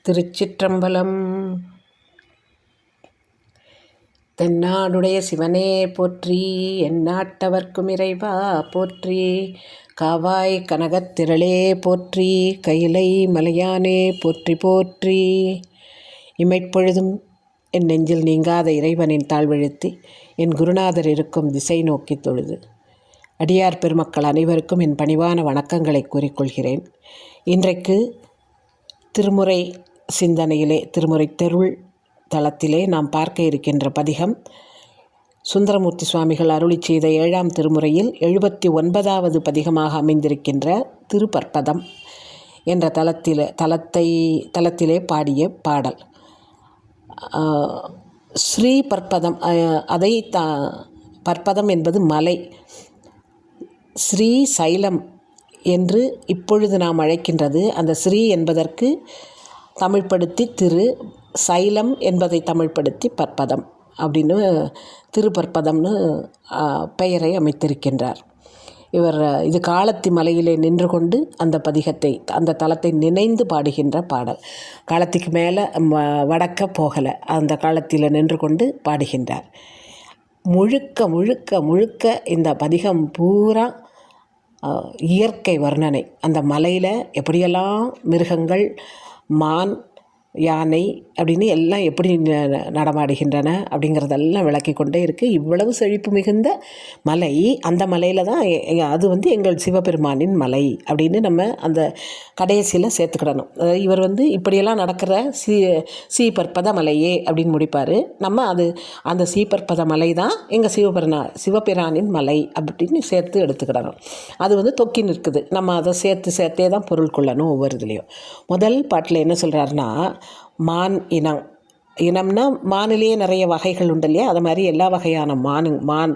திருச்சிற்றம்பலம். தென்னாடுடைய சிவனே போற்றி, எந்நாட்டவர்க்கும் இறைவா போற்றி. காவாய் கனகத்திரளே போற்றி, கைலை மலையானே போற்றி போற்றி. இமைப்பொழுதும் என் நெஞ்சில் நீங்காத இறைவனின் தாழ்வெழுத்தி, என் குருநாதர் இருக்கும் திசை நோக்கி தொழுது அடியார் பெருமக்கள் அனைவருக்கும் என் பணிவான வணக்கங்களை கூறிக்கொள்கிறேன். இன்றைக்கு திருமுறை சிந்தனையிலே, திருமுறை தெருள் தளத்திலே நாம் பார்க்க இருக்கின்ற பதிகம் சுந்தரமூர்த்தி சுவாமிகள் அருளி செய்த 7ஆம் திருமுறையில் 79வது பதிகமாக அமைந்திருக்கின்ற திருப்பற்பதம் என்ற தலத்திலே பாடிய பாடல். ஸ்ரீ பற்பதம், அதை பற்பதம் என்பது மலை. ஸ்ரீ சைலம் என்று இப்பொழுது நாம் அழைக்கின்றது. அந்த ஸ்ரீ என்பதற்கு தமிழ்படுத்தி திரு, சைலம் என்பதை தமிழ்படுத்தி பற்பதம் அப்படின்னு திருப்பற்பதம்னு பெயரை அமைத்திருக்கின்றார் இவர். இது காலத்தி மலையிலே நின்று கொண்டு அந்த பதிகத்தை, அந்த தலத்தை நினைந்து பாடுகின்ற பாடல். காலத்திக்கு மேலே வடக்க போகலை, அந்த காலத்தில் நின்று கொண்டு பாடுகின்றார். முழுக்க முழுக்க முழுக்க இந்த பதிகம் பூரா இயற்கை வர்ணனை. அந்த மலையில் எப்படியெல்லாம் மிருகங்கள், மான், யானை அப்படின்னு எல்லாம் எப்படி நடமாடுகின்றன அப்படிங்கிறதெல்லாம் விளக்கி கொண்டே இருக்குது. இவ்வளவு செழிப்பு மிகுந்த மலை, அந்த மலையில் தான் அது எங்கள் சிவபெருமானின் மலை அப்படின்னு நம்ம அந்த கடைசியில் சேர்த்துக்கிடணும். இவர் இப்படியெல்லாம் நடக்கிற சீபற்பத மலையே அப்படின்னு முடிப்பார். நம்ம அந்த சீபற்பத மலை தான் எங்கள் சிவபிரானின் மலை அப்படின்னு சேர்த்து எடுத்துக்கிடணும். அது தொக்கி நிற்குது. நம்ம அதை சேர்த்தே தான் பொருள் கொள்ளணும் ஒவ்வொரு இதுலேயும். முதல் பாட்டில் என்ன சொல்கிறாருன்னா, மான் இனம்னா மானிலேயே நிறைய வகைகள் உண்டு இல்லையா, அது மாதிரி எல்லா வகையான மான்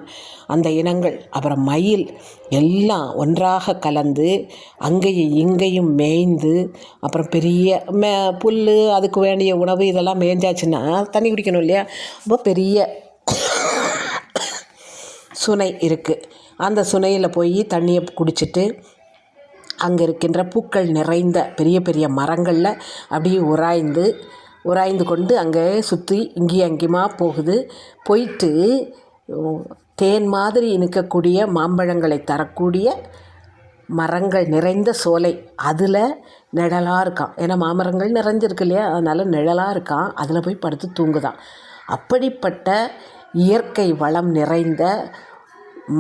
அந்த இனங்கள், அப்புறம் மயில் எல்லாம் ஒன்றாக கலந்து அங்கேயும் இங்கேயும் மேய்ந்து, அப்புறம் பெரிய புல், அதுக்கு வேண்டிய உணவு இதெல்லாம் மேய்ஞ்சாச்சுன்னா தண்ணி குடிக்கணும் இல்லையா, ரொம்ப பெரிய சுனை இருக்குது. அந்த சுனையில் போய் தண்ணியை குடிச்சிட்டு அங்கே இருக்கின்ற பூக்கள் நிறைந்த பெரிய பெரிய மரங்களில் அப்படியே உராய்ந்து கொண்டு அங்கே சுற்றி இங்கேயும் அங்கேயுமா போயிட்டு தேன் மாதிரி இனிக்கக்கூடிய மாம்பழங்களை தரக்கூடிய மரங்கள் நிறைந்த சோலை, அதில் நிழலாக இருக்கான். ஏன்னா மாமரங்கள் நிறைஞ்சிருக்கு இல்லையா, அதனால் நிழலாக இருக்கான். அதில் போய் படுத்து தூங்குதான். அப்படிப்பட்ட இயற்கை வளம் நிறைந்த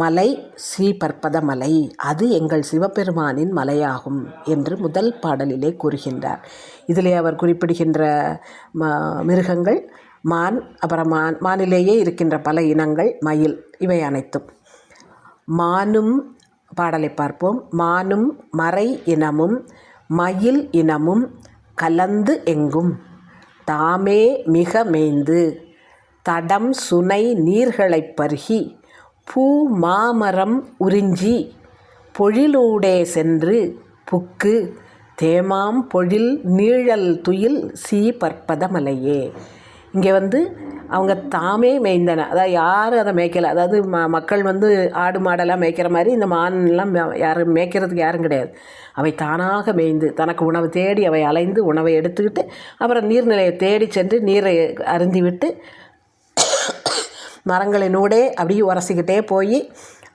மலை ஸ்ரீபற்பத மலை, அது எங்கள் சிவபெருமானின் மலையாகும் என்று முதல் பாடலிலே கூறுகின்றார். இதிலே அவர் குறிப்பிடுகின்ற மிருகங்கள் மான், அப்புறம் மானிலேயே இருக்கின்ற பல இனங்கள், மயில், இவை அனைத்தும். மானும், பாடலை பார்ப்போம். மானும் மறை இனமும் மயில் இனமும் கலந்து எங்கும் தாமே மிக மேய்ந்து தடம் சுனை நீர்களைப் பருகி பூ மாமரம் உறிஞ்சி பொழிலூடே சென்று புக்கு தேமாம் பொழில் நீழல் துயில் சீபற்பத மலையே. இங்கே அவங்க தாமே மேய்ந்தன. அதாவது யாரும் அதை மேய்க்கலை. அதாவது மக்கள் ஆடு மாடெல்லாம் மேய்க்கிற மாதிரி இந்த மான்லாம் யாரும் மேய்க்கிறதுக்கு யாரும் கிடையாது. அவை தானாக மேய்ந்து தனக்கு உணவு தேடி அவை அலைந்து உணவை எடுத்துக்கிட்டு அப்புறம் நீர்நிலையை தேடி சென்று நீரை அருந்திவிட்டு மரங்களினூடே அப்படியே உரசிக்கிட்டே போய்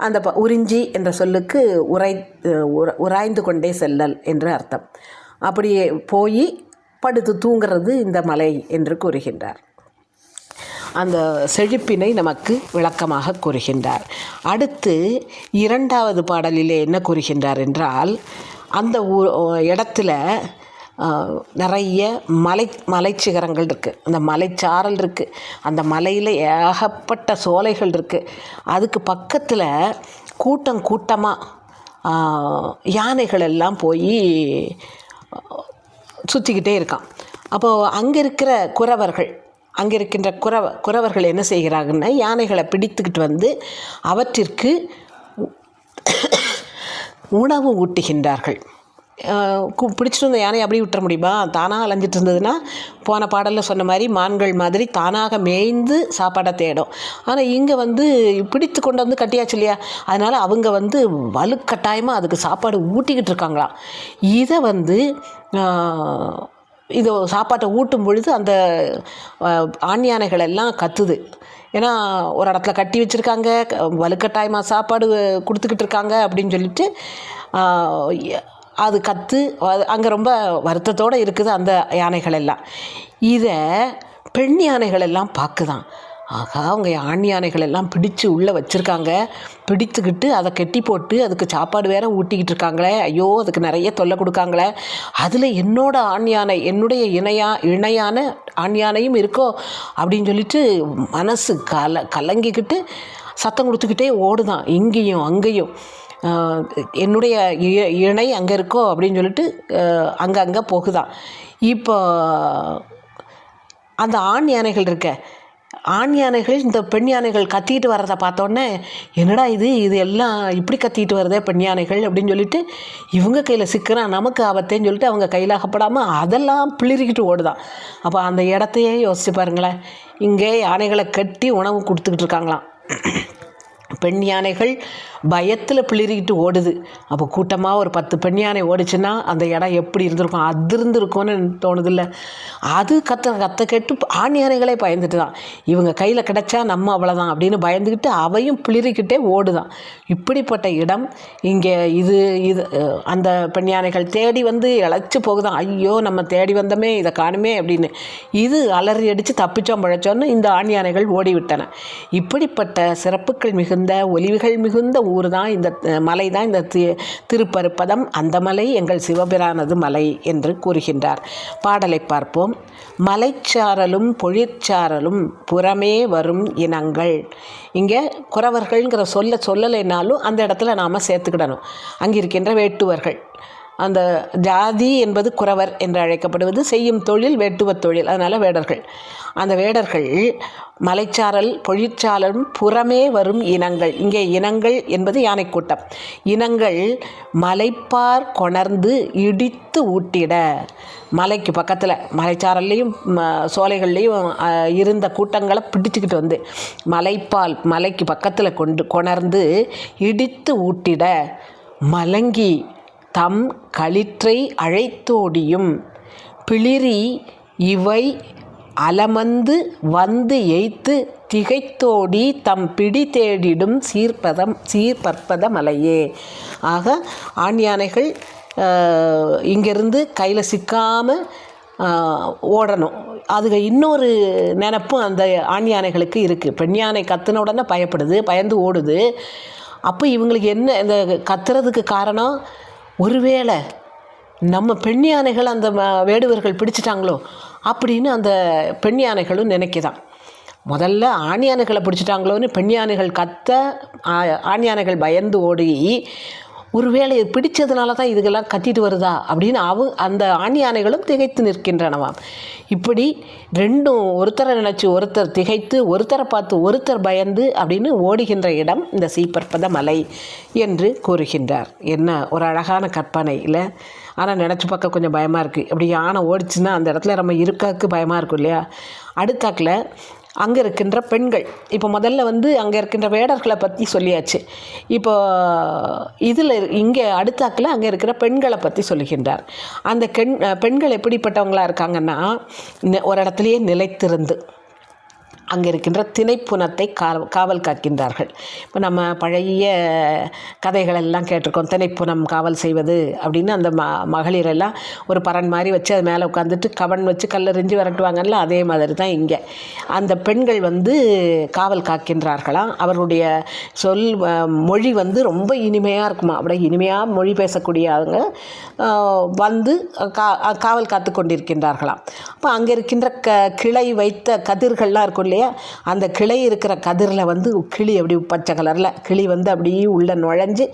அந்த உறிஞ்சி என்ற சொல்லுக்கு உராய்ந்து கொண்டே செல்லல் என்று அர்த்தம். அப்படியே போய் படுத்து தூங்கிறது இந்த மலை என்று கூறுகின்றார். அந்த செழிப்பினை நமக்கு விளக்கமாக கூறுகின்றார். அடுத்து 2வது பாடலிலே என்ன கூறுகின்றார் என்றால், அந்த இடத்துல நிறைய மலைச்சிகரங்கள் இருக்குது, அந்த மலைச்சாரல் இருக்குது, அந்த மலையில் ஏகப்பட்ட சோலைகள் இருக்குது. அதுக்கு பக்கத்தில் கூட்டமாக யானைகள் எல்லாம் போய் சுற்றிக்கிட்டே இருக்கான். அப்போது அங்கே இருக்கின்ற குறவர்கள் என்ன செய்கிறாங்கன்னா, யானைகளை பிடித்துக்கிட்டு அவற்றிற்கு உணவு ஊட்டுகின்றார்கள். பிடிச்சிட்டு இருந்த யானை அப்படி விட்டுற முடியுமா? தானாக அலைஞ்சிட்டு இருந்ததுன்னா போன பாடலில் சொன்ன மாதிரி மான்கள் மாதிரி தானாக மேய்ந்து சாப்பாடை தேடும். ஆனால் இங்கே பிடித்து கொண்டு கட்டியாச்சு இல்லையா, அதனால் அவங்க வலுக்கட்டாயமாக அதுக்கு சாப்பாடு ஊட்டிக்கிட்டு இருக்காங்களாம். இதை இது சாப்பாட்டை ஊட்டும் பொழுது அந்த ஆண் யானைகள் எல்லாம் கத்துது. ஏன்னா ஒரு இடத்துல கட்டி வச்சுருக்காங்க, வலுக்கட்டாயமாக சாப்பாடு கொடுத்துக்கிட்டு இருக்காங்க அப்படின்னு சொல்லிட்டு அது கற்று அங்கே ரொம்ப வருத்தத்தோடு இருக்குது அந்த யானைகள் எல்லாம். இதை பெண் யானைகள் எல்லாம் பார்க்குதான். ஆகா, அவங்க ஆண் யானைகள் எல்லாம் பிடிச்சு உள்ளே வச்சுருக்காங்க, பிடித்துக்கிட்டு அதை கெட்டி போட்டு அதுக்கு சாப்பாடு வேற ஊட்டிக்கிட்டு இருக்காங்களே, ஐயோ அதுக்கு நிறைய தொல்லை கொடுக்காங்களே, அதில் என்னோட ஆண் யானை, என்னுடைய இணையான ஆண் யானையும் இருக்கோ அப்படின்னு சொல்லிட்டு மனசு கலங்கிக்கிட்டு சத்தம் கொடுத்துக்கிட்டே ஓடுதான் இங்கேயும் அங்கேயும். என்னுடைய இணை அங்கே இருக்கோ அப்படின்னு சொல்லிட்டு அங்கே போகுதான். இப்போ அந்த ஆண் யானைகள் இருக்க ஆண் யானைகள் இந்த பெண் யானைகள் கத்திட்டு வர்றதை பார்த்தோன்னே, என்னடா இது எல்லாம் இப்படி கத்திட்டு வருதே பெண் யானைகள் அப்படின்னு சொல்லிட்டு இவங்க கையில் சிக்கிறான், நமக்கு ஆபத்தேன்னு சொல்லிட்டு அவங்க கையில் அகப்படாமல் அதெல்லாம் பிளிரிக்கிட்டு ஓடுதான். அப்போ அந்த இடத்தையே யோசிச்சு பாருங்களேன், இங்கே யானைகளை கட்டி உணவு கொடுத்துக்கிட்டு இருக்காங்களாம். பெண் யானைகள் பயத்தில் பிளிரிக்கிட்டு ஓடுது. அப்போ கூட்டமாக ஒரு 10 பெண் யானை ஓடிச்சுன்னா அந்த இடம் எப்படி இருந்திருக்கும், அதிர்ந்துருக்கும்னு தோணுதில்ல. அது கத்த கேட்டு ஆண் யானைகளே பயந்துட்டு தான், இவங்க கையில் கிடச்சா நம்ம அவ்வளோதான் அப்படின்னு பயந்துக்கிட்டு அவையும் பிளிரிக்கிட்டே ஓடுதான். இப்படிப்பட்ட இடம் இங்கே. இது அந்த பெண் யானைகள் தேடி வந்து இழைச்சி போகுதான். ஐயோ நம்ம தேடி வந்தோமே, இதை காணுமே அப்படின்னு இது அலறி அடித்து தப்பிச்சோம் பழைச்சோன்னு இந்த ஆண் யானைகள் ஓடிவிட்டன. இப்படிப்பட்ட சிறப்புகள் மிகுந்த ஒலிவுகள் மிகுந்த ஊர் தான் இந்த மலை தான் இந்த திருப்பருப்பதம். அந்த மலை எங்கள் சிவபிரானது மலை என்று கூறுகின்றார். பாடலை பார்ப்போம். மலைச்சாரலும் பொழிற்சாரலும் புறமே வரும் இனங்கள். இங்கே குறவர்கள்ங்கிற சொல்லலைனாலும் அந்த இடத்துல நாம் சேர்த்துக்கிடணும். அங்கே இருக்கின்ற வேட்டுவர்கள், அந்த ஜாதி என்பது குறவர் என்று அழைக்கப்படுவது, செய்யும் தொழில் வேட்டுவ தொழில், அதனால் வேடர்கள். அந்த வேடர்கள் மலைச்சாரல் பொழிற்சாரலும் புறமே வரும் இனங்கள். இங்கே இனங்கள் என்பது யானை கூட்டம். இனங்கள் மலைப்பார் கொணர்ந்து இடித்து ஊட்டிட. மலைக்கு பக்கத்தில் மலைச்சாரல்லையும் சோலைகள்லேயும் இருந்த கூட்டங்களை பிடிச்சிக்கிட்டு வந்து மலைக்கு பக்கத்தில் கொணர்ந்து இடித்து ஊட்டிட மலங்கி தம் களிற்றை அழைத்தோடியும் பிளிரி இவை அலமந்து வந்து எய்த்து திகைத்தோடி தம் பிடி தேடிடும் சீர்பற்பத மலையே. ஆக ஆண் யானைகள் இங்கேருந்து கையில் சிக்காமல் ஓடணும். அதுக்கு இன்னொரு நினப்பும் அந்த ஆண் யானைகளுக்கு இருக்குது. பெண் யானை கத்துன உடனே பயந்து ஓடுது. அப்போ இவங்களுக்கு என்ன இந்த கத்துறதுக்கு காரணம், ஒருவேளை நம்ம பெண் யானைகள் அந்த வேடுவர்கள் பிடிச்சிட்டாங்களோ அப்படின்னு அந்த பெண் யானைகளும் நினைக்குதான். முதல்ல ஆண் யானைகளை பிடிச்சிட்டாங்களோன்னு பெண் யானைகள் கத்த ஆண் யானைகள் பயந்து ஓடி, ஒருவேளை பிடிச்சதுனால தான் இதுக்கெல்லாம் கத்திட்டு வருதா அப்படின்னு அந்த ஆண் யானைகளும் திகைத்து நிற்கின்றனவாம். இப்படி ரெண்டும் ஒருத்தரை நினச்சி ஒருத்தர் திகைத்து, ஒருத்தரை பார்த்து ஒருத்தர் பயந்து அப்படின்னு ஓடுகின்ற இடம் இந்த சீர்பற்பத மலை என்று கூறுகின்றார். என்ன ஒரு அழகான கற்பனை இல்லை? ஆனால் நினச்சி பார்க்க கொஞ்சம் பயமாக இருக்குது. இப்படி யானை ஓடிச்சுன்னா அந்த இடத்துல நம்ம இருக்கக்கு பயமாக இருக்கும் இல்லையா? அடுத்தாக்கில் அங்கே இருக்கின்ற பெண்கள். இப்போ முதல்ல வந்து அங்கே இருக்கின்ற வேடர்களை பற்றி சொல்லியாச்சு. இப்போ இங்கே அடுத்தாக்கில் அங்கே இருக்கிற பெண்களை பற்றி சொல்லுகின்றார். அந்த பெண்கள் எப்படிப்பட்டவங்களாக இருக்காங்கன்னா, ஒரு இடத்துலையே நிலைத்திருந்து அங்கே இருக்கின்ற திணைப்புனத்தை காவல் காக்கின்றார்கள். இப்போ நம்ம பழைய கதைகளெல்லாம் கேட்டிருக்கோம். திணைப்புனம் காவல் செய்வது அப்படின்னு அந்த மகளிரெல்லாம் ஒரு பரன் மாதிரி வச்சு அது மேலே உட்காந்துட்டு கவன் வச்சு கல்லெறிஞ்சு விரட்டுவாங்கல்ல, அதே மாதிரி தான் இங்கே அந்த பெண்கள் வந்து காவல் காக்கின்றார்களாம். அவருடைய மொழி வந்து ரொம்ப இனிமையாக இருக்குமா. அப்படியே இனிமையாக மொழி பேசக்கூடியவங்க வந்து காவல் காத்து கொண்டிருக்கின்றார்களாம். அப்போ அங்கே இருக்கின்ற கிளை வைத்த கதிர்கள்லாம் இருக்கும் இல்லையா, அந்த கிளை இருக்கிற கதிரில் வந்து கிளி அப்படி பச்சை கலரில் கிளி வந்து அப்படியே உள்ளே நுழைஞ்சு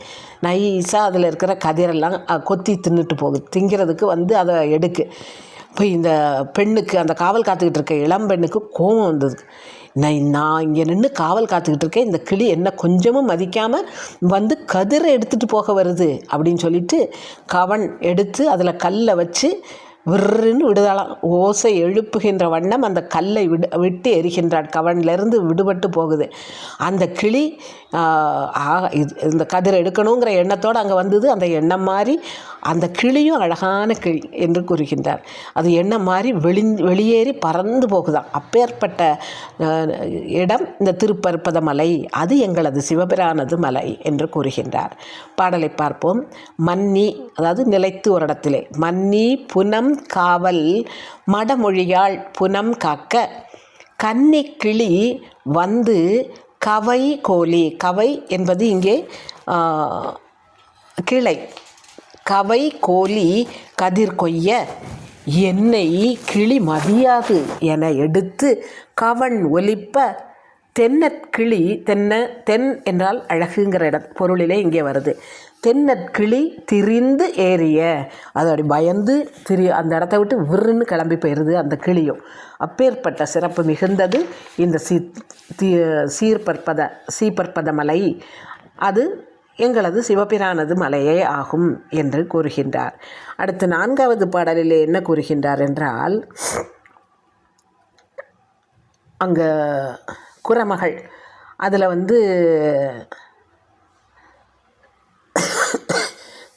நைஸாக அதில் இருக்கிற கதிரெல்லாம் கொத்தி தின்னுட்டு போகுது. திங்கிறதுக்கு வந்து அதை எடுக்கு. இப்போ இந்த பெண்ணுக்கு, அந்த காவல் காத்துக்கிட்டு இருக்க இளம்பெண்ணுக்கு கோபம் வந்தது. நான் இங்கே நின்று காவல் காத்துக்கிட்டு இருக்கேன், இந்த கிளி என்ன கொஞ்சமும் மதிக்காமல் வந்து கதிரை எடுத்துகிட்டு போக வருது அப்படின்னு சொல்லிட்டு கவன் எடுத்து அதில் கல்லை வச்சு விருன்னு விடுதலாம். ஓசை எழுப்புகின்ற வண்ணம் அந்த கல்லை விட்டு எரிகின்றாள். கவனிலிருந்து விடுபட்டு போகுது. அந்த கிளி இந்த கதிரை எடுக்கணுங்கிற எண்ணத்தோடு அங்கே வந்தது. அந்த எண்ணம் மாதிரி அந்த கிளியும் அழகான கிளி என்று கூறுகின்றார். அது என்ன மாதிரி வெளியேறி பறந்து போகுதான். அப்பேற்பட்ட இடம் இந்த திருப்பற்பத மலை, அது எங்களது சிவபிரானது மலை என்று கூறுகின்றார். பாடலை பார்ப்போம். மன்னி, அதாவது நிலைத்து ஒரு இடத்திலே, மன்னி புனம் காவல் மடமொழியாள் புனம் காக்க கன்னி கிளி வந்து கவை கோலி. கவை என்பது இங்கே கிளை. கவை கோலி கதிர் கொய்ய என்னை கிளி மதியாது என எடுத்து கவன் ஒலிப்ப தென்னற்கிளி தென் என்றால் அழகுங்கிற பொருளிலே இங்கே வருது. தென்னற்கிளி திரிந்து ஏறிய, அது அப்படி பயந்து அந்த இடத்த விட்டு விருன்னு கிளம்பி போயிடுது அந்த கிளியும். அப்பேற்பட்ட சிறப்பு மிகுந்தது இந்த சீர்பற்பத மலை. அது எங்களது சிவபிரானது மலையே ஆகும் என்று கூறுகின்றார். அடுத்து 4வது பாடலிலே என்ன கூறுகின்றார் என்றால், அங்கே குரமகள், அதில்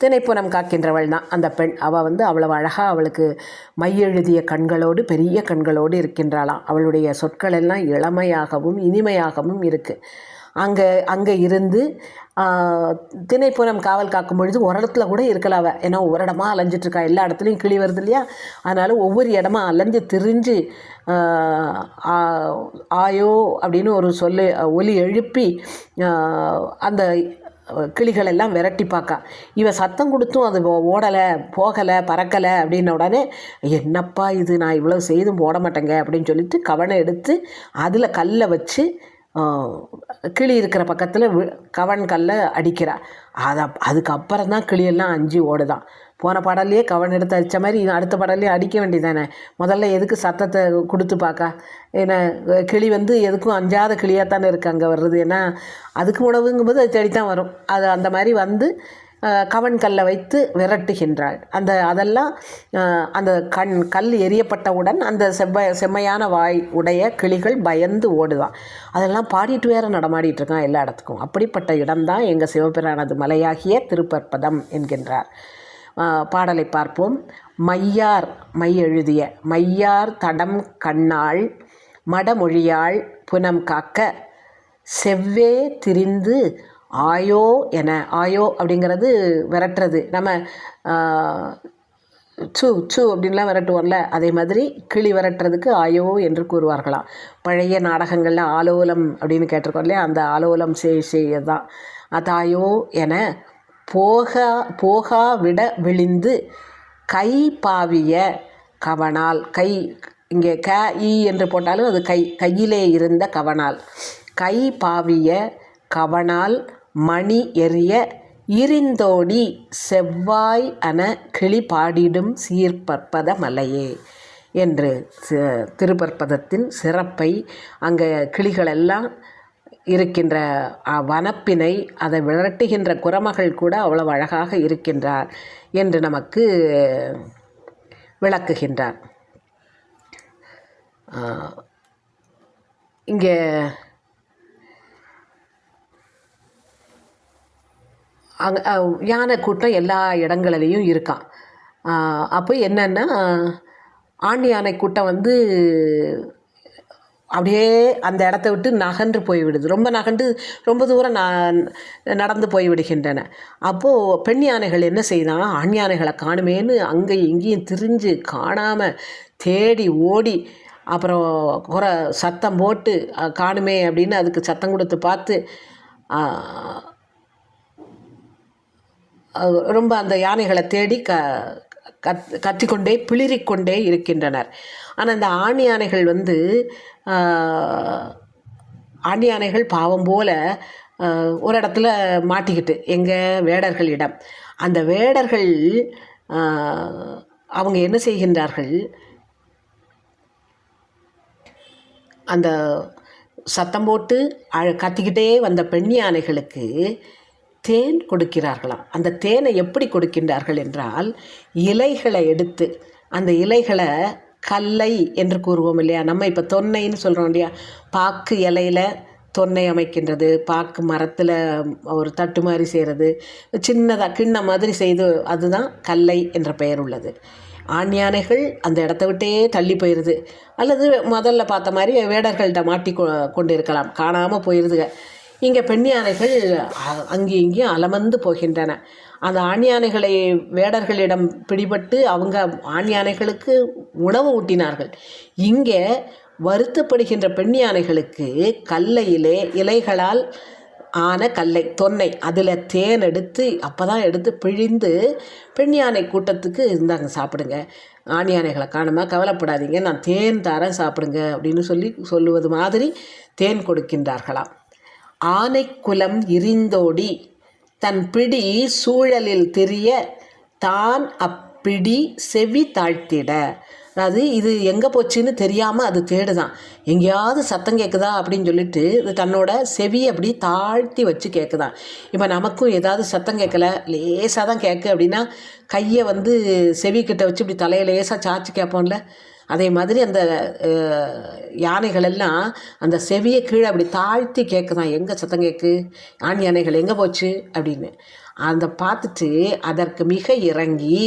தினைப்புனம் காக்கின்றவள் தான் அந்த பெண். அவள் அவ்வளவு அழகாக, அவளுக்கு மையெழுதிய கண்களோடு பெரிய கண்களோடு இருக்கின்றாளாம். அவளுடைய சொற்கள் எல்லாம் இளமையாகவும் இனிமையாகவும் இருக்குது. அங்கே இருந்து தினைப்புனம் காவல் காக்கும் பொழுது ஒரு இடத்துல கூட இருக்கலாவ. ஏன்னா ஒவ்வொரு இடமா அலைஞ்சிட்ருக்கா, எல்லா இடத்துலையும் கிளி வருது இல்லையா, அதனால் ஒவ்வொரு இடமா அலைஞ்சு திரிஞ்சு ஆயோ அப்படின்னு ஒரு ஒலி எழுப்பி அந்த கிளிகள் எல்லாம் விரட்டி பார்க்கா. இவன் சத்தம் கொடுத்தும் அது ஓடலை, போகலை, பறக்கலை. அப்படின்ன உடனே என்னப்பா இது, நான் இவ்வளோ செய்தும் போட மாட்டேங்க அப்படின்னு சொல்லிட்டு கவனை எடுத்து அதில் கல்லை வச்சு கிளி இருக்கிற பக்கத்தில் கவன் கல்லை அடிக்கிறா. அதுக்கப்புறம் தான் கிளியெல்லாம் அஞ்சு ஓடுதான். போன பாடல்லையே கவன் எடுத்து அடித்த மாதிரி அடுத்த பாடல்லையே அடிக்க வேண்டியதானே. முதல்ல எதுக்கு சத்தத்தை கொடுத்து பார்க்கா? ஏன்னா கிளி எதுக்கும் அஞ்சாத கிளியாக தானே இருக்குது அங்கே வர்றது. ஏன்னா அதுக்கு உணவுங்கும்போது அது தேடித்தான் வரும். அது அந்த மாதிரி கவன் கல்லை வைத்து விரட்டுகின்றாள். அதெல்லாம் அந்த கல் எரியப்பட்டவுடன் அந்த செம்மையான வாய் உடைய கிளிகள் பயந்து ஓடுதான். அதெல்லாம் பாடிட்டு வேற நடமாடிட்டுருக்கான் எல்லா இடத்துக்கும். அப்படிப்பட்ட இடம்தான் எங்கள் சிவபிரானது மலையாகிய திருப்பற்பதம் என்கின்றார். பாடலை பார்ப்போம். மையார், மை எழுதிய மையார் தடம் கண்ணாள் மடமொழியாள் புனம் காக்க செவ்வே திரிந்து ஆயோ என. ஆயோ அப்படிங்கிறது விரட்டுறது. நம்ம சு அப்படின்லாம் விரட்டுவோம்ல, அதே மாதிரி கிளி விரட்டுறதுக்கு ஆயோ என்று கூறுவார்களாம். பழைய நாடகங்களில் ஆலோலம் அப்படின்னு கேட்டிருக்கோம் இல்லையா, அந்த ஆலோலம் செய்யதான். அதாயோ என போகா விட விழிந்து கை பாவிய கவனால். கை இங்கே ஈ என்று போட்டாலும் அது கையிலே இருந்த கவனால். கை பாவிய கவனால் மணி எறிய இருந்தோடி செவ்வாய் அன கிளி பாடிடும் சீர்பற்பத மலையே என்று திருப்பற்பதத்தின் சிறப்பை, அங்கே கிளிகளெல்லாம் இருக்கின்ற வனப்பினை, அதை விரட்டுகின்ற குரமகள் கூட அவ்வளவு அழகாக இருக்கின்றார் என்று நமக்கு விளக்குகின்றார். இங்கே யானை கூட்டம் எல்லா இடங்களிலையும் இருக்கான். அப்போ என்னென்னா, ஆண் யானை கூட்டம் அப்படியே அந்த இடத்த விட்டு நகன்று போய்விடுது. ரொம்ப தூரம் நடந்து போய்விடுகின்றன. அப்போது பெண் யானைகள் என்ன செய்தான், ஆண் யானைகளை காணுமேன்னு அங்கே எங்கேயும் திரிஞ்சு காணாமல் தேடி ஓடி, அப்புறம் சத்தம் போட்டு காணுமே அப்படின்னு அதுக்கு சத்தம் கொடுத்து பார்த்து ரொம்ப அந்த யானைகளை தேடி கத்திக்கொண்டே பிளிரிக்கொண்டே இருக்கின்றனர். ஆனால் இந்த ஆண் யானைகள் ஆண் யானைகள் பாவம் போல ஒரு இடத்துல மாட்டிக்கிட்டு, எங்கள் வேடர்களிடம். அந்த வேடர்கள் அவங்க என்ன செய்கின்றார்கள், அந்த சத்தம் போட்டு கத்திக்கிட்டே வந்த பெண் யானைகளுக்கு தேன் கொடுக்கிறார்களாம். அந்த தேனை எப்படி கொடுக்கின்றார்கள் என்றால், இலைகளை எடுத்து, அந்த இலைகளை கல்லை என்று கூறுவோம் இல்லையா, நம்ம இப்போ தொன்னைன்னு சொல்கிறோம் இல்லையா, பாக்கு இலையில் தொன்னை அமைக்கின்றது, பாக்கு மரத்தில் ஒரு தட்டு மாதிரி செய்கிறது, சின்னதாக கிண்ண மாதிரி செய்து, அதுதான் கல்லை என்ற பெயர் உள்ளது. ஆண் யானைகள் அந்த இடத்த விட்டே தள்ளி போயிடுது, அல்லது முதல்ல பார்த்த மாதிரி வேடர்கள்ட்ட மாட்டி கொண்டு இருக்கலாம், காணாமல் போயிடுதுங்க. இங்கே பெண் யானைகள் அங்கேயும் இங்கேயும் அலமந்து போகின்றன. அந்த ஆண் யானைகளை வேடர்களிடம் பிடிபட்டு அவங்க ஆண் யானைகளுக்கு உணவு ஊட்டினார்கள். இங்கே வருத்தப்படுகின்ற பெண் யானைகளுக்கு கல்லையிலே இலைகளால் ஆன கல்லை தொன்னை, அதில் தேன் எடுத்து அப்போ தான் எடுத்து பிழிந்து பெண் யானை கூட்டத்துக்கு இருந்தாங்க, சாப்பிடுங்க, ஆண் யானைகளை காணுமா, கவலைப்படாதீங்க, நான் தேன் தரேன் சாப்பிடுங்க அப்படின்னு சொல்லுவது மாதிரி தேன் கொடுக்கின்றார்களாம். ஆனைக்குலம் இரிந்தோடி தன் பிடி சூழலில் திரிய தான் அப்பிடி செவி தாழ்த்திட. அதாவது இது எங்கே போச்சுன்னு தெரியாமல் அது தேடுதான், எங்கேயாவது சத்தம் கேட்குதா அப்படின்னு சொல்லிட்டு இது தன்னோட செவியை அப்படி தாழ்த்தி வச்சு கேட்குதான். இப்போ நமக்கும் ஏதாவது சத்தம் கேட்கல, லேசாக தான் கேட்கு அப்படின்னா கையை செவிக்கிட்ட வச்சு இப்படி தலையை லேசாக சாய்ச்சி கேட்போம்ல, அதே மாதிரி அந்த யானைகளெல்லாம் அந்த செவியை கீழே அப்படி தாழ்த்தி கேட்குதான், எங்கே சத்தம் கேட்கு, ஆண் யானைகள் எங்கே போச்சு அப்படின்னு. அந்த பார்த்துட்டு அதற்கு மிக இறங்கி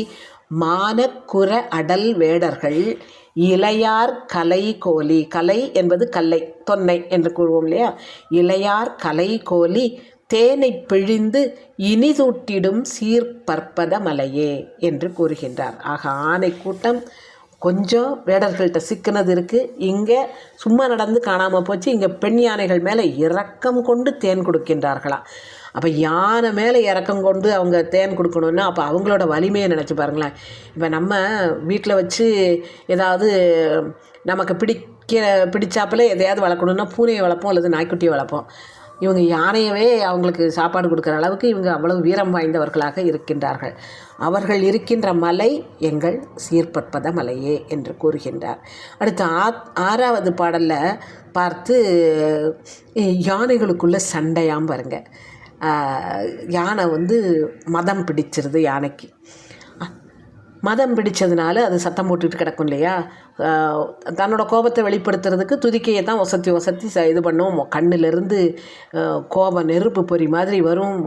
மானக்குற அடல் வேடர்கள் இளையார் கலை கோலி, கலை என்பது கல்லை தொன்னை என்று கூறுவோம் இல்லையா, இளையார் கலை கோலி தேனை பிழிந்து இனிதூட்டிடும் சீர்பற்பத மலையே என்று கூறுகின்றார். ஆக ஆனை கூட்டம் கொஞ்சம் வேடர்கள்ட்ட சிக்கினது இருக்குது, இங்கே சும்மா நடந்து காணாமல் போச்சு, இங்கே பெண் யானைகள் மேலே இரக்கம் கொண்டு தேன் கொடுக்கின்றார்களாம். அப்போ யானை மேலே இறக்கம் கொண்டு அவங்க தேன் கொடுக்கணுன்னா அப்போ அவங்களோட வலிமையை நினச்சி பாருங்களேன். இப்போ நம்ம வீட்டில் வச்சு ஏதாவது நமக்கு பிடிச்சாப்பில் எதையாவது வளர்க்கணுன்னா பூனையை வளர்ப்போம் அல்லது நாய்க்குட்டியை வளர்ப்போம். இவங்க யானையவே அவங்களுக்கு சாப்பாடு கொடுக்குற அளவுக்கு இவங்க அவ்வளவு வீரம் வாய்ந்தவர்களாக இருக்கின்றார்கள். அவர்கள் இருக்கின்ற மலை எங்கள் சீர்பற்பத மலையே என்று கூறுகின்றார். அடுத்து 6வது பாடலில் பார்த்து யானைகளுக்குள்ள சண்டையாம் பாருங்க. யானை மதம் பிடிச்சிருது. யானைக்கு மதம் பிடிச்சதுனால அது சத்தம் போட்டுட்டு கிடக்கும் இல்லையா, தன்னோட கோபத்தை வெளிப்படுத்துறதுக்கு துதிக்கையை தான் ஒசத்தி இது பண்ணும். கண்ணிலிருந்து கோப நெருப்பு பொறி மாதிரி வரும்,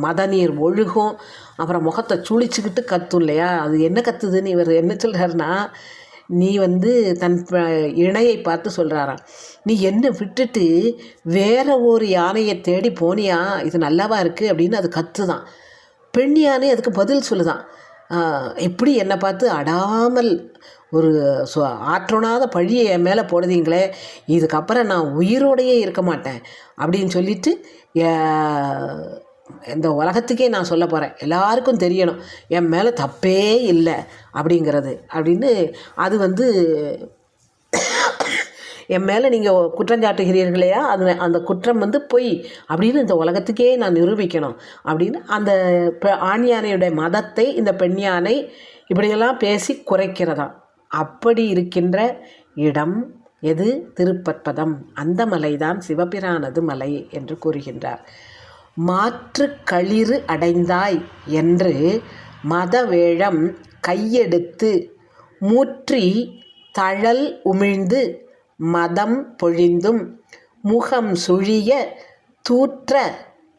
மத நீர் ஒழுகும், அப்புறம் முகத்தை சுழிச்சுக்கிட்டு கத்தும் இல்லையா. அது என்ன கத்துதுன்னு இவர் என்ன சொல்கிறாருன்னா, நீ தன் இணையை பார்த்து சொல்கிறாராம், நீ என்னை விட்டுட்டு வேற ஒரு யானையை தேடி போனியா, இது நல்லாவா இருக்குது அப்படின்னு அது கத்துதான். பெண் யானை அதுக்கு பதில் சொல்லுதான், எப்படி என்னை பார்த்து அடாமல் ஒரு ஆற்றொணாத பழியை என் மேலே போடுதீங்களே, இதுக்கப்புறம் நான் உயிரோடையே இருக்க மாட்டேன் அப்படின்னு சொல்லிட்டு இந்த உலகத்துக்கே நான் சொல்ல போகிறேன், எல்லாருக்கும் தெரியணும் என் மேலே தப்பே இல்லை அப்படிங்கிறது அப்படின்னு. அது என் மேலே நீங்கள் குற்றஞ்சாட்டுகிறீர்களையா, அது அந்த குற்றம் பொய் அப்படின்னு இந்த உலகத்துக்கே நான் நிரூபிக்கணும் அப்படின்னு அந்த ஆண் யானையுடைய மதத்தை இந்த பெண் யானை இப்படியெல்லாம் பேசி குறைக்கிறதாம். அப்படி இருக்கின்ற இடம் எது? திருப்பற்பதம். அந்த மலைதான் சிவபிரானது மலை என்று கூறுகின்றார். மாற்று களிறு அடைந்தாய் என்று மதவேழம் கையெடுத்து மூற்றி தழல் உமிழ்ந்து மதம் பொழிந்தும் முகம் சுழிய தூற்ற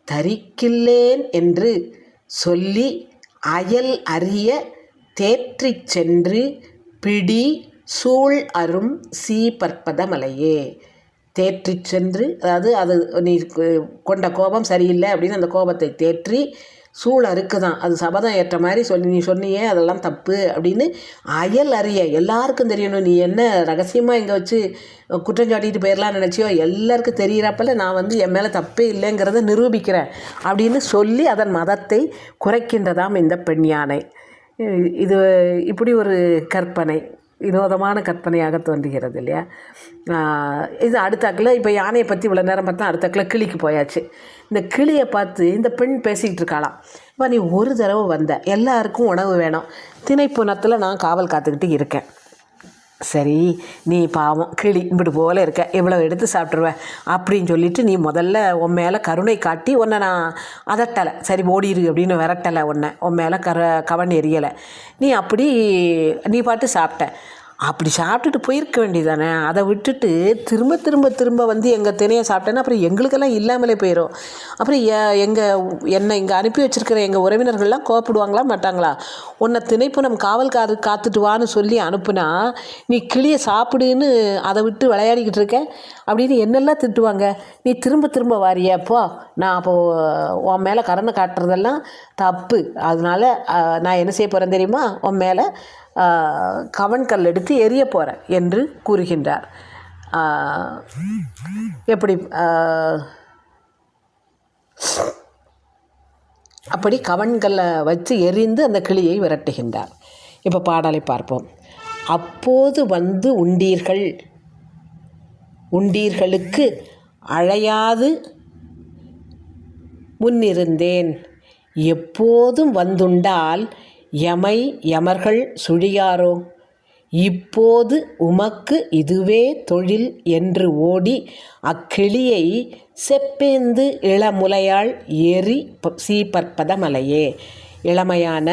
தரிக்கில்லேன் என்று சொல்லி அயல் அறிய தேற்றிச் சென்று பிடி சூழ் அரும் சீபற்பத மலையே. தேற்றிச் சென்று, அதாவது அது நீ கொண்ட கோபம் சரியில்லை அப்படின்னு அந்த கோபத்தை தேற்றி சூழ் அறுக்குதான், அது சபதம் ஏற்ற மாதிரி நீ சொன்னியே அதெல்லாம் தப்பு அப்படின்னு அயல் அறிய, எல்லாருக்கும் தெரியணும், நீ என்ன ரகசியமாக இங்கே வச்சு குற்றஞ்சாட்டிட்டு போயிடலாம் நினச்சியோ, எல்லாருக்கும் தெரிகிறப்பல நான் என் மேலே தப்பே இல்லைங்கிறத நிரூபிக்கிறேன் அப்படின்னு சொல்லி அதன் மதத்தை குறைக்கின்றதாம் இந்த பெண் யானை. இது இப்படி ஒரு கற்பனை, வினோதமான கற்பனையாக தோன்றுகிறது இல்லையா. இது அடுத்தாக்கில் இப்போ யானையை பற்றி இவ்வளோ நேரம் பார்த்தா அடுத்தாக்கில் கிளிக்கு போயாச்சு. இந்த கிளியை பார்த்து இந்த பெண் பேசிக்கிட்டு இருக்காளாம், இப்போ நீ ஒரு தடவை வந்த, எல்லாருக்கும் உணவு வேணும், திணைப்புணத்தில் நான் காவல் காத்துக்கிட்டு இருக்கேன், சரி நீ பாவம் கிளி இப்படி போல் இருக்க, இவ்வளோ எடுத்து சாப்பிட்ருவேன் அப்படின்னு சொல்லிவிட்டு நீ முதல்ல உன் மேலே கருணை காட்டி உன்னை நான் அதட்டலை, சரி ஓடிடு அப்படின்னு விரட்டலை, உன் மேலே கவன் எரியலை, நீ அப்படி நீ பாட்டு சாப்பிட்ட. அப்படி சாப்பிட்டுட்டு போயிருக்க வேண்டியதானே. அதை விட்டுட்டு திரும்ப திரும்ப திரும்ப வந்து எங்கள் தினையை சாப்பிட்டேன்னா அப்புறம் எங்களுக்கெல்லாம் இல்லாமலே போயிடும். அப்புறம் என்னை இங்கே அனுப்பி வச்சுருக்கிற எங்கள் உறவினர்கள்லாம் கோவப்படுவாங்களா மாட்டாங்களா? உன்னை திணைப்புனம் காவல்காரு காத்துட்டு வான்னு சொல்லி அனுப்புனா நீ கிளியை சாப்பிடுன்னு அதை விட்டு விளையாடிக்கிட்டு இருக்க அப்படின்னு என்னெல்லாம் திட்டுவாங்க. நீ திரும்ப திரும்ப வாரியப்போ நான் அப்போது உன் மேலே கருணை காட்டுறதெல்லாம் தப்பு. அதனால நான் என்ன செய்ய போகிறேன் தெரியுமா, உன் மேலே கவன்கல் எடுத்து எரிய போகிறேன் என்று கூறுகின்றார். எப்படி அப்படி கவன்களை வச்சு எரிந்து அந்த கிளியை விரட்டுகின்றார். இப்போ பாடலை பார்ப்போம். அப்போது வந்து உண்டீர்களுக்கு அழையாது முன்னிருந்தேன், எப்போதும் வந்துண்டால் எமர்கள் சுழியாரோ, இப்போது உமக்கு இதுவே தொழில் என்று ஓடி அக்கிளியை செப்பேந்து இளமுலையாள் எரி சீபற்பத மலையே. இளமையான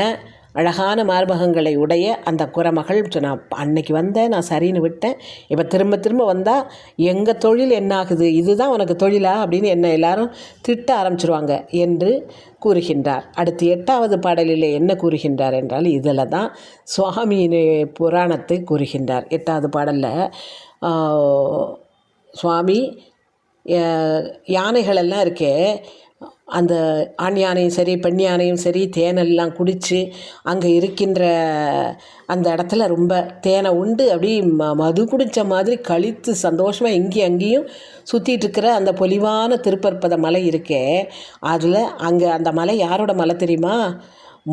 அழகான மார்பகங்களை உடைய அந்த குரமகள் நான் அன்னைக்கு வந்தேன், நான் சரின்னு விட்டேன், இப்போ திரும்ப திரும்ப வந்தால் எங்கள் தொழில் என்ன ஆகுது, இதுதான் உனக்கு தொழிலா அப்படின்னு என்ன எல்லாரும் திட்ட ஆரம்பிச்சிருவாங்க என்று கூறுகின்றார். அடுத்து 8வது பாடலில் என்ன கூறுகின்றார் என்றால் இதில் தான் சுவாமியின் புராணத்தை கூறுகின்றார். 8வது பாடலில் சுவாமி யானைகளெல்லாம் இருக்கே, அந்த ஆண் யானையும் சரி பெண் யானையும் சரி தேனெல்லாம் குடித்து அங்கே இருக்கின்ற அந்த இடத்துல ரொம்ப தேனை உண்டு அப்படி மது குடித்த மாதிரி கழித்து சந்தோஷமாக இங்கேயும் அங்கேயும் சுற்றிட்டுருக்கிற அந்த பொலிவான திருப்பற்பத மலை இருக்கே, அதில் அங்கே அந்த மலை யாரோட மலை தெரியுமா?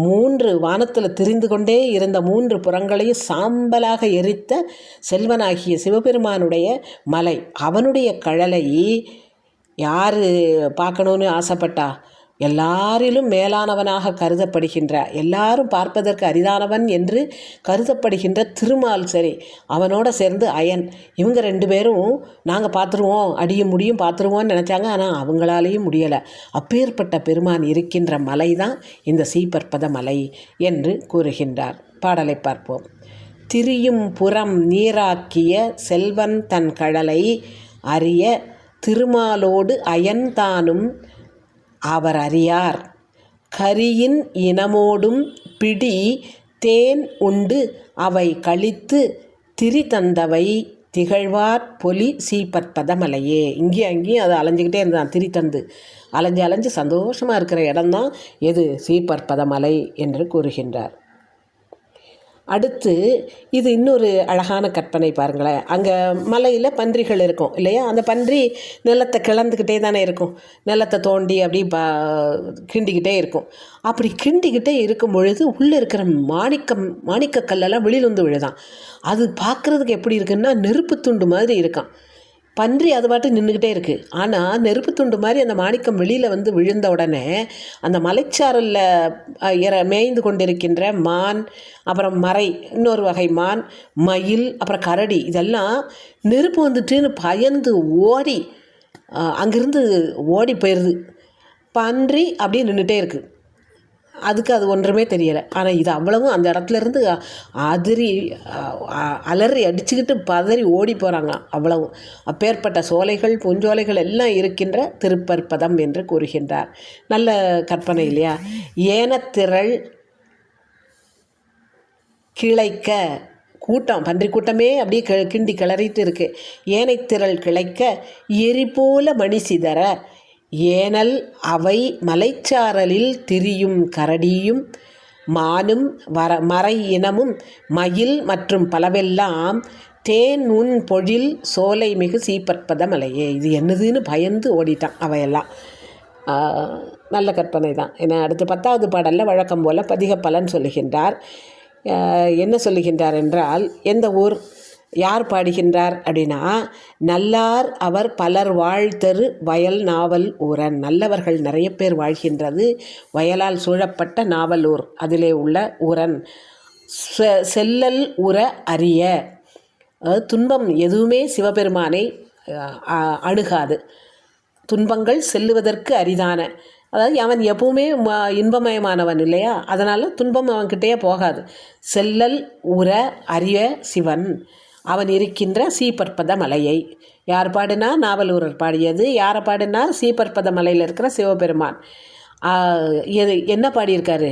3 வானத்தில் திரிந்து கொண்டே இருந்த 3 புறங்களையும் சாம்பலாக எரித்த செல்வனாகிய சிவபெருமானுடைய மலை. அவனுடைய கழலை யார் பார்க்கணுன்னு ஆசைப்பட்டா? எல்லாரிலும் மேலானவனாக கருதப்படுகின்ற, எல்லாரும் பார்ப்பதற்கு அரிதானவன் என்று கருதப்படுகின்ற திருமால் சரி, அவனோட சேர்ந்து அயன், இவங்க 2 பேரும் நாங்கள் பார்த்துருவோம், அடியும் முடியும் பார்த்துருவோன்னு நினச்சாங்க. ஆனால் அவங்களாலேயும் முடியலை. அப்பேற்பட்ட பெருமான் இருக்கின்ற மலை தான் இந்த சீபற்பத மலை என்று கூறுகின்றார். பாடலை பார்ப்போம். திரியும் புறம் நீராக்கிய செல்வன் தன் கழலை அறிய திருமாலோடு அயன்தானும் அவர் அறியார், கரியின் இனமோடும் பிடி தேன் உண்டு அவை கழித்து திரி தந்தவை திகழ்வார் பொலி சீபற்பத மலையே. இங்கேயும் அங்கேயும் அதை அலைஞ்சிக்கிட்டே இருந்தான். திரி தந்து அலைஞ்சு சந்தோஷமாக இருக்கிற இடம்தான் எது? சீபற்பத மலை என்று கூறுகின்றார். அடுத்து இது இன்னொரு அழகான கற்பனை பாருங்களேன். அங்கே மலையில் பன்றிகள் இருக்கும் இல்லையா? அந்த பன்றி நிலத்தை கிளந்துக்கிட்டே தானே இருக்கும், நிலத்தை தோண்டி அப்படி கிண்டிக்கிட்டே இருக்கும். அப்படி கிண்டிக்கிட்டே இருக்கும் பொழுது உள்ளே இருக்கிற மாணிக்க கல்லெல்லாம் வெளியில் வந்து விழுதான். அது பார்க்குறதுக்கு எப்படி இருக்குன்னா நெருப்பு துண்டு மாதிரி இருக்கான். பன்றி அது பாட்டு நின்றுக்கிட்டே இருக்குது. ஆனால் நெருப்பு துண்டு மாதிரி அந்த மாணிக்கம் வெளியில் வந்து விழுந்த உடனே அந்த மலைச்சாரலில் மேய்ந்து கொண்டிருக்கின்ற மான், அப்புறம் மறை இன்னொரு வகை மான், மயில், அப்புறம் கரடி, இதெல்லாம் நெருப்பு வந்துட்டுன்னு பயந்து ஓடி அங்கேருந்து ஓடி போயிடுது. பன்றி அப்படியே நின்றுட்டே இருக்குது. அதுக்கு அது ஒன்றுமே தெரியலை. ஆனால் இது அவ்வளவும் அந்த இடத்துலேருந்து அலறி அடிச்சுக்கிட்டு பதறி ஓடி போகிறாங்களாம். அவ்வளவும் அப்பேற்பட்ட சோலைகள் பூஞ்சோலைகள் எல்லாம் இருக்கின்ற திருப்பற்பதம் என்று கூறுகின்றார். நல்ல கற்பனை இல்லையா? ஏனத்திரள் கிளைக்க கூட்டம், பன்றி கூட்டமே அப்படியே கிண்டி கிளறிட்டு இருக்கு. ஏனைத்திரள் கிளைக்க எரி போல மணி சிதற ஏனல் அவை மலைச்சாரலில் திரியும் கரடியும் மானும் மறை இனமும் மயில் மற்றும் பலவெல்லாம் தேன் உன் பொழில் சோலை மிகு சீபற்பத மலையே. இது என்னதுன்னு பயந்து ஓடிட்டான் அவையெல்லாம். நல்ல கற்பனை தான். ஏன்னா அடுத்து 10வது பாடலில் வழக்கம் போல் பதிக பலன் சொல்லுகின்றார். என்ன சொல்லுகின்றார் என்றால், எந்த ஊர் யார் பாடுகின்றார் அப்படின்னா, நல்லார் அவர் பலர் வாழ்த்தரு வயல் நாவல் ஊரன். நல்லவர்கள் நிறைய பேர் வாழ்கின்றது வயலால் சூழப்பட்ட நாவல் ஊர், அதிலே உள்ள ஊரன். செல்லல் உற அறிய, துன்பம் எதுவுமே சிவபெருமானை அணுகாது, துன்பங்கள் செல்லுவதற்கு அரிதான, அதாவது அவன் எப்பவுமே இன்பமயமானவன் இல்லையா, அதனால் துன்பம் அவன்கிட்டயே போகாது. செல்லல் உற அறிய சிவன், அவன் இருக்கின்ற சீபற்பத மலையை. யார் பாடினா? நாவலூரர் பாடியது. யாரை பாடினார்? சீபற்பத மலையில் இருக்கிற சிவபெருமான். என்ன பாடியிருக்காரு?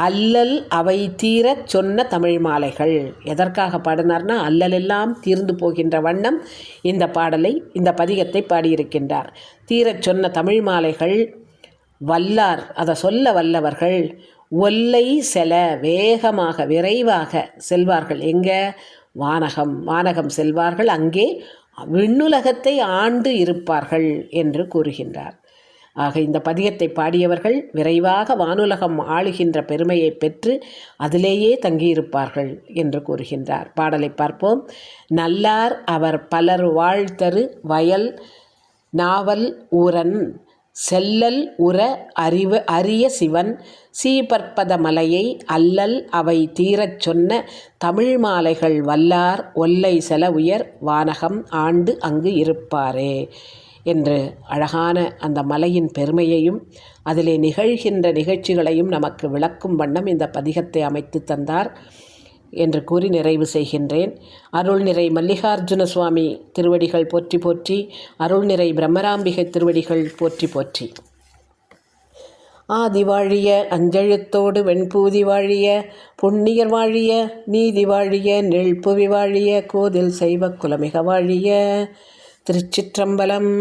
அல்லல் அவை தீரச் சொன்ன தமிழ் மாலைகள். எதற்காக பாடினார்னா, அல்லலெல்லாம் தீர்ந்து போகின்ற வண்ணம் இந்த பாடலை, இந்த பதிகத்தை பாடியிருக்கின்றார். தீரச் சொன்ன தமிழ் மாலைகள் வல்லார், அதை சொல்ல வல்லவர்கள் ஒல்லை செல, வேகமாக விரைவாக செல்வார்கள். எங்கே? வானகம் செல்வார்கள், அங்கே விண்ணுலகத்தை ஆண்டு இருப்பார்கள் என்று கூறுகின்றார். ஆக இந்த பதிகத்தை பாடியவர்கள் விரைவாக வானுலகம் ஆளுகின்ற பெருமையை பெற்று அதிலேயே தங்கியிருப்பார்கள் என்று கூறுகின்றார். பாடலை பார்ப்போம். நல்லார் அவர் பலர் வாழ்த்தரு வயல் நாவல் ஊரன், செல்லல் உற அரிய சிவன், சீபற்பத மலையை அல்லல் அவை தீரச் சொன்ன தமிழ் மாலைகள் வல்லார் ஒல்லை செல உயர் வானகம் ஆண்டு அங்கு இருப்பாரே என்று அழகான அந்த மலையின் பெருமையையும் அதிலே நிகழ்கின்ற நிகழ்ச்சிகளையும் நமக்கு விளக்கும் வண்ணம் இந்த பதிகத்தை அமைத்து தந்தார் என்று கூறி நிறைவு செய்கின்றேன். அருள்நிறை மல்லிகார்ஜுன சுவாமி திருவடிகள் போற்றி போற்றி, அருள்நிறை பிரம்மராம்பிகை திருவடிகள் போற்றி போற்றி. ஆதி வாழிய, அஞ்செழுத்தோடு வெண்பூதி வாழிய, புண்ணியர் வாழிய, நீதி வாழிய, நெழ்புவி வாழிய, கோதில் செய்வ குலமிக வாழிய. திருச்சிற்றம்பலம்.